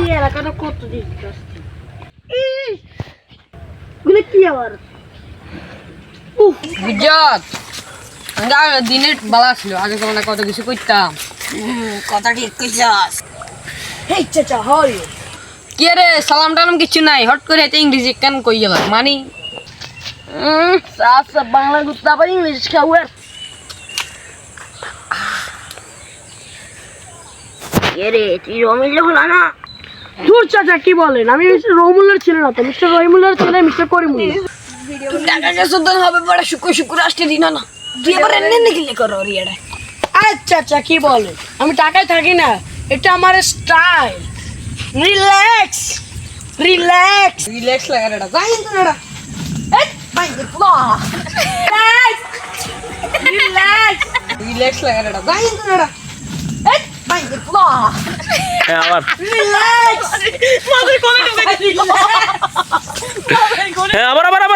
এই এলাকাটা কত দিন গুলো কি আবার গুজরাট দিনের বালা ছিল আগে তো কত কিছু করতাম কথা ঠিক কইছাস হেই চাচা হাউ আর ইউ কি রে সালাম টালাম কিছু নাই হট করে এত ইংরেজি কেন কই গেল মানি সাফ সাফ বাংলা গুত্তা আবার ইংলিশ খাওয়ার এরে তুই রমিল্লা হলো না দূর চাচা কি বলেন আমি মিস্টার রহিমুল্লার ছিল না তো মিস্টার রহিমুল্লার ছিল মিস্টার করিমুল্লাহ টাকা সুদন হবে বড় শুক্র আসতে দিন না তুই এবার এনে নিকলে করো রিয়াটা আচ্ছা আচ্ছা কি বলেন আমি টাকায় থাকি না এটা আমার স্টাইল রিল্যাক্স রিল্যাক্স রিল্যাক্স লাগা রেডা যাই তো রেডা এই ভাই দেখো রিল্যাক্স রিল্যাক্স লাগা রেডা যাই তো রেডা এই ভাই দেখো আবার রিল্যাক্স মাদের কোলে ঢুকে গেছি আবার আবার